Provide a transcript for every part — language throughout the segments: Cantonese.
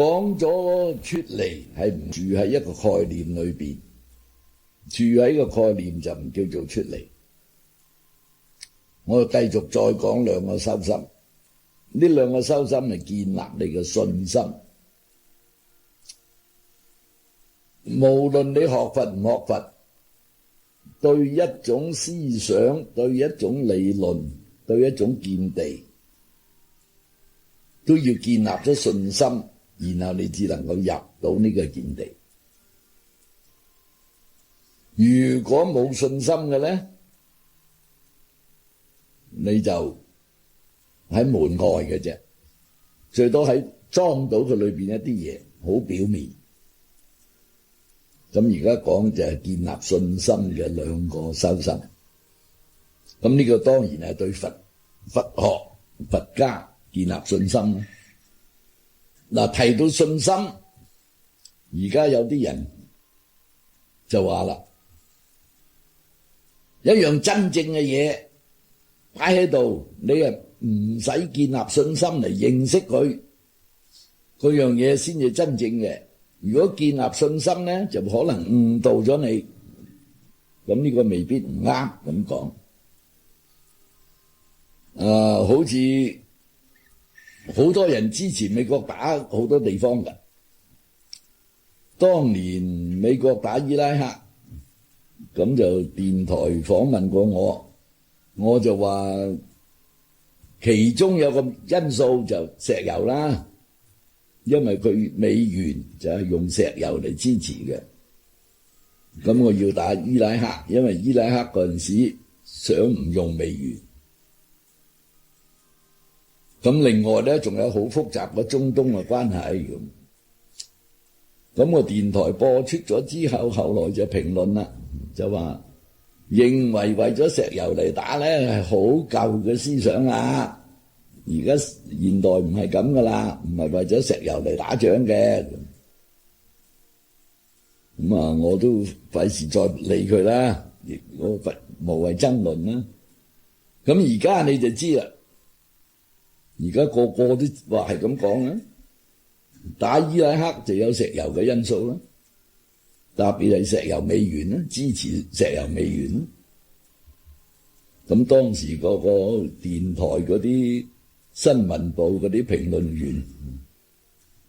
講咗出嚟係唔住喺一個概念裏邊，住喺個概念就唔叫做出嚟。我繼續再講兩個修心，呢兩個修心係建立你嘅信心。無論你學佛唔學佛，對一種思想、對一種理論、對一種見地，都要建立咗信心，然後你至能夠入到呢個見地。如果冇信心嘅咧，你就喺門外嘅啫，最多喺裝到佢裏邊一啲嘢，好表面。咁而家講就係建立信心嘅兩個修心。咁呢個當然係對佛學、佛家建立信心。嗱，提到信心，而家有啲人就話啦，一樣真正嘅嘢擺喺度，你係唔使建立信心嚟認識佢，嗰樣嘢先至真正嘅。如果建立信心咧，就可能誤導咗你。咁呢個未必唔啱咁講。好似好多人支持美國打好多地方㗎。當年美國打伊拉克，咁就電台訪問過我，我就話其中有個因素就石油啦。因為佢美元就係用石油嚟支持嘅，咁我要打伊拉克，因為伊拉克嗰陣時想唔用美元。咁另外咧，仲有好複雜嘅中東嘅關係咁個電台播出咗之後，後來就評論啦，就話認為為咗石油嚟打咧係好舊嘅思想啦。而家現代唔係咁噶啦，唔係為咗石油嚟打仗嘅。咁我都費事再理佢啦，我無謂爭論啦。咁而家你就知啦，而家個個都話係咁講啦。打伊拉克就有石油嘅因素啦，特別係石油美元啦，支持石油美元啦。咁當時嗰個電台嗰啲新聞部嗰啲評論員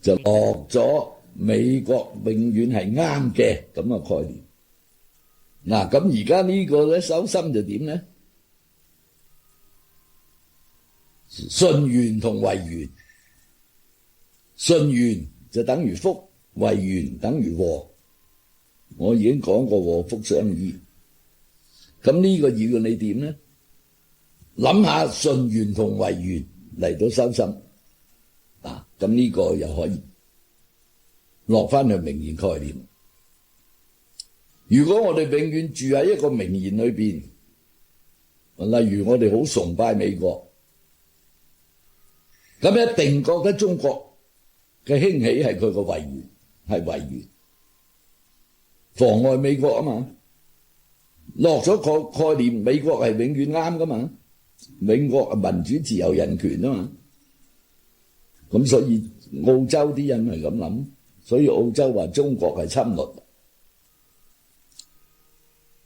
就落咗美國永遠係啱嘅咁嘅概念。嗱，咁而家呢個咧修心就點咧？順緣同違緣，順緣就等於福，違緣等於禍。我已經講過禍福相依。咁呢個要你點咧？諗下順緣同違緣嚟到修心，咁呢個又可以落翻去名言概念。如果我哋永遠住喺一個名言裏邊，例如我哋好崇拜美國，咁一定覺得中國嘅興起係佢個違緣，係違緣，妨礙美國啊嘛。落咗個概念，美國係永遠啱噶嘛。美國係民主自由人權啊嘛，咁所以澳洲啲人係咁諗，所以澳洲話中國係侵略，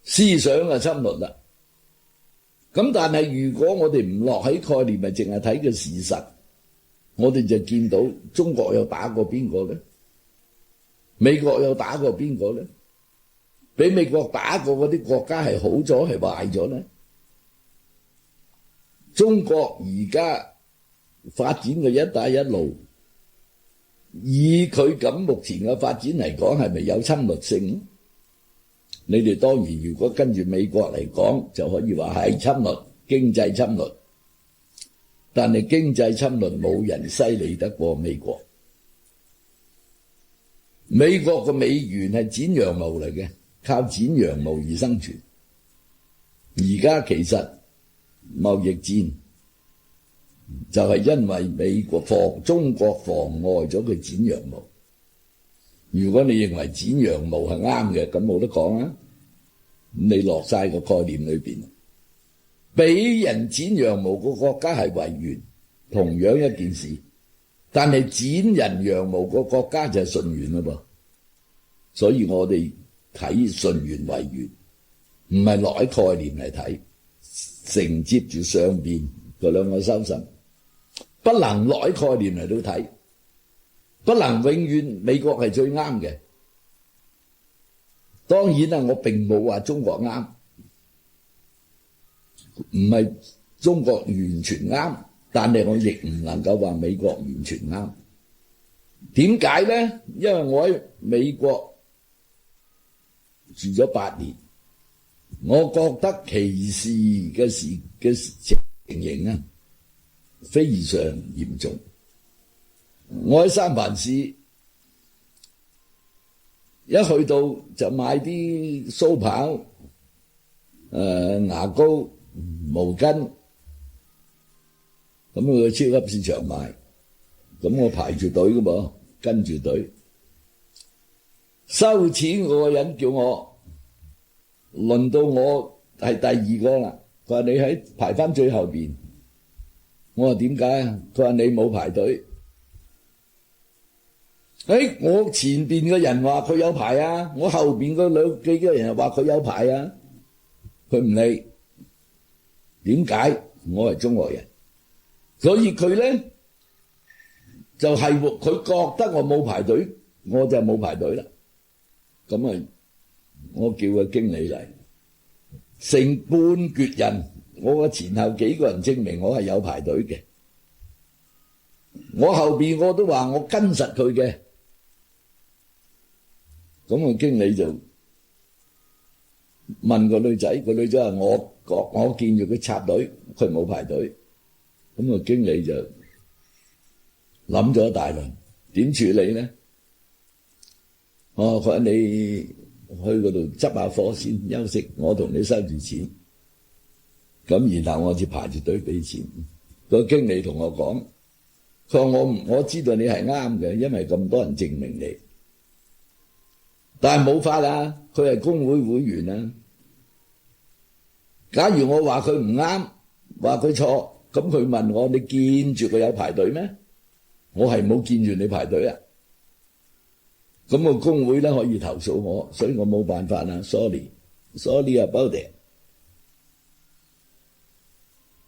思想係侵略啦。咁但係如果我哋唔落喺概念，咪淨係睇個事實，我哋就見到中國有打過邊個咧？美國有打過邊個咧？俾美國打過嗰啲國家係好咗係壞咗咧？中國而家發展嘅一帶一路，以佢咁目前嘅發展嚟講，係咪有侵略性？你哋當然如果跟住美國嚟講，就可以話係侵略，經濟侵略。但係經濟侵略冇人犀利得過美國。美國嘅美元係剪羊毛嚟嘅，靠剪羊毛而生存。而家其實貿易戰就係因為美國中國妨礙咗佢剪羊毛。如果你認為剪羊毛係啱嘅，咁冇得講啊！你落晒個概念裏邊，俾人剪羊毛個國家係違緣，同樣一件事，但係剪人羊毛個國家就係順源嘞噃，所以我哋睇順源為源，唔係落喺概念嚟睇，承接住上邊嗰兩個修神，不能落喺概念嚟到睇，不能永遠美國係最啱嘅。當然啦，我並冇話中國啱，唔係中國完全啱，但係我亦唔能夠話美國完全啱。點解咧？因為我喺美國住咗8年，我覺得歧視嘅情形啊非常嚴重。我喺三藩市一去到就買啲鬚刨、牙膏、毛巾，咁去超級市場買，咁我排住隊噶噃，跟住隊收錢嗰個人叫我，輪到我係第2個啦，佢話你喺排翻最後邊，我話點解啊？佢話你冇排隊。我前邊嘅人話佢有排啊，我後邊嗰幾個人又話佢有排啊，佢唔理。點解？我係中國人，所以佢咧就係佢覺得我冇排隊，我就冇排隊啦。咁啊，我叫個經理嚟，成半橛人，我個前後幾個人證明我係有排隊嘅，我後邊我都話我跟實佢嘅。咁個經理就問個女仔，個女仔話我見住佢插隊，佢冇排隊。咁個經理就諗咗一大輪，點處理咧？佢話你去嗰度執下貨先，休息，我同你收住錢。咁然後我就排住隊俾錢。個經理同我講，佢話我知道你係啱嘅，因為咁多人證明你。但係冇法啦，佢係工會會員啊。假如我話佢唔啱，話佢錯，咁佢問我，你見住佢有排隊咩？我係冇見住你排隊啊。咁個工會咧可以投訴我，所以我冇辦法啦。Sorry about it。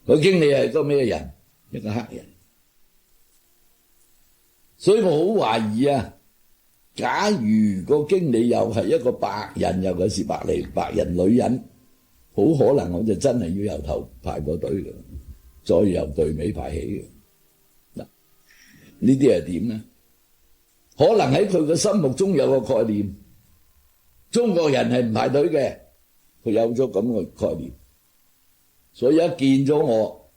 個經理係個咩人？一個黑人。所以我好懷疑啊。假如個經理又係一個白人，尤其是白人女人，好可能我就真係要由頭排個隊嘅，再由隊尾排起嘅。嗱，呢啲係點咧？可能喺佢嘅心目中有個概念，中國人係唔排隊嘅，佢有咗咁嘅概念，所以一見咗我，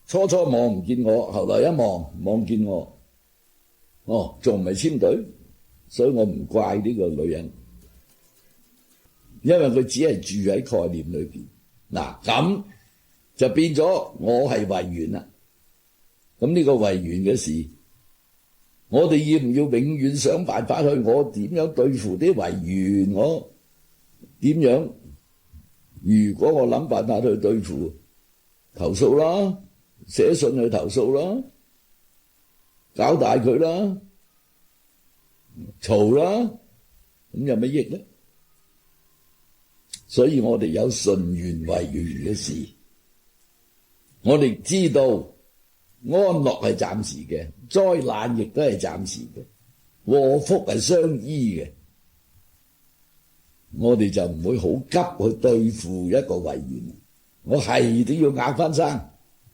初望唔見我，後來一望見我，仲唔係簽隊？所以我唔怪呢個女人，因為佢只係住喺概念裏邊。嗱，咁就變咗我係維園啦。咁呢個維園嘅事，我哋要唔要永遠想辦法去？我點樣對付啲維園？我點樣？如果我諗辦法去對付，投訴啦，寫信去投訴啦，搞大佢啦。嘈啦，咁有乜益咧？所以我哋有順源維源嘅事，我哋知道安樂係暫時嘅，災難亦都係暫時嘅，禍福係相依嘅。我哋就唔會好急去對付一個維源，我係都要拗翻生，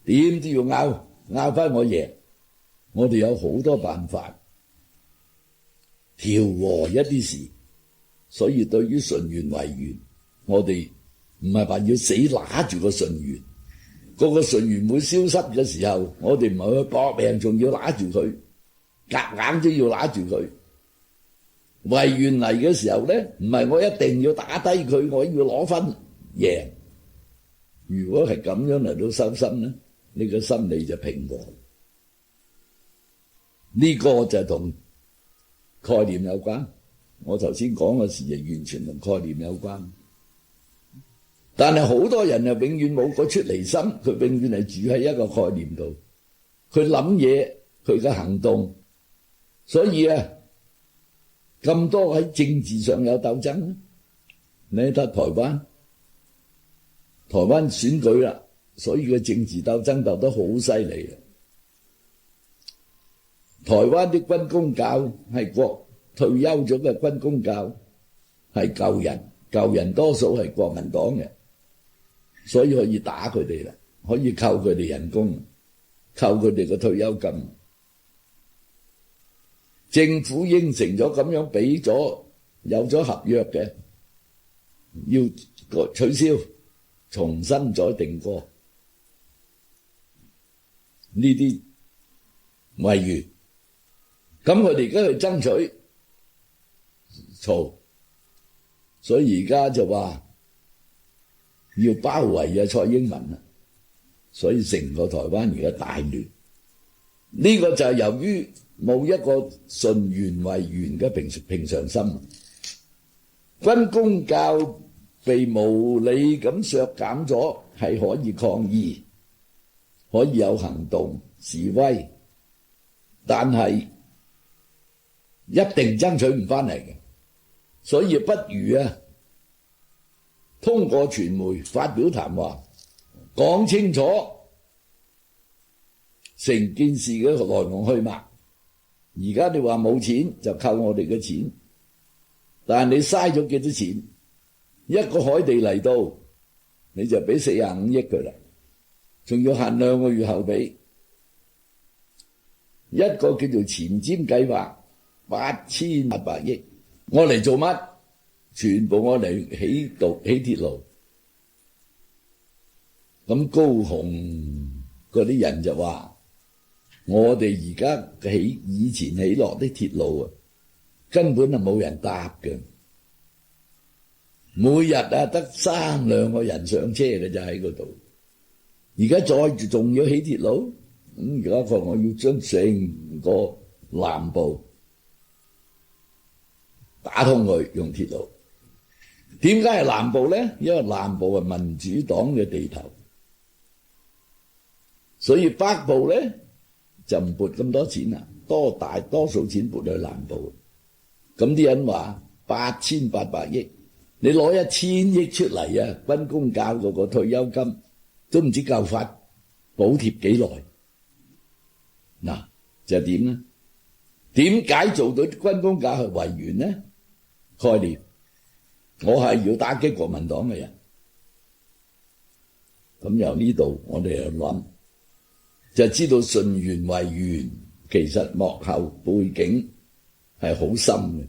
點都要拗翻我贏。我哋有好多辦法調和一啲事，所以對於順源維源，我哋唔係話要死揦住個順源，嗰個順源會消失嘅時候，我哋唔係去搏命，仲要揦住佢，夾硬都要揦住佢。維源嚟嘅時候咧，唔係我一定要打低佢，我要攞分贏。如果係咁樣嚟到收心咧，你個心理就平和。呢個就同概念有關，我頭先講嘅事就完全同概念有關。但係好多人又永遠冇個出離心，佢永遠係住喺一個概念度，佢諗嘢佢嘅行動。所以啊，咁多喺政治上有鬥爭，你睇台灣選舉啦，所以個政治鬥爭鬥得好犀利啊！台灣啲軍公教係退休咗嘅軍公教係舊人多數係國民黨嘅，所以可以打佢哋啦，可以扣佢哋人工，扣佢哋嘅退休金。政府應承咗咁樣俾咗，有咗合約嘅，要取消，重新再定過。呢啲違約，咁佢哋而家去爭取嘈，所以而家就話要包圍蔡英文啦，所以成個台灣而家大亂。呢個就係由於冇一個順緣為緣嘅平常心，軍公教被無理咁削減咗，係可以抗議，可以有行動示威，但係一定爭取唔返嚟嘅，所以不如通過傳媒發表談話，講清楚成件事嘅來龍去脈。而家你話冇錢就扣我哋嘅錢，但係你嘥咗幾多錢？一個海地嚟到你就俾45億佢啦，仲要限2個月後俾。一個叫做前瞻計劃8800億，我嚟做乜？全部我嚟起鐵路。咁高雄嗰啲人就話，我哋而家以前起落啲鐵路啊，根本就冇人搭嘅，每日得3-2個人上車嘅就喺嗰度。而家再仲要起鐵路，而家我要將成個南部打通佢用鐵路。點解係南部咧？因為南部係民主黨嘅地頭，所以北部咧就唔撥咁多錢啦，大多數錢撥去南部。咁啲人話8800億，你攞1000億出嚟啊，軍公教嗰個退休金都唔知夠發補貼幾耐。嗱，就係點咧？點解做到軍公教係維園呢？概念，我係要打擊國民黨嘅人。咁由呢度我哋就諗，就知道順緣為緣，其實幕後背景係好深嘅。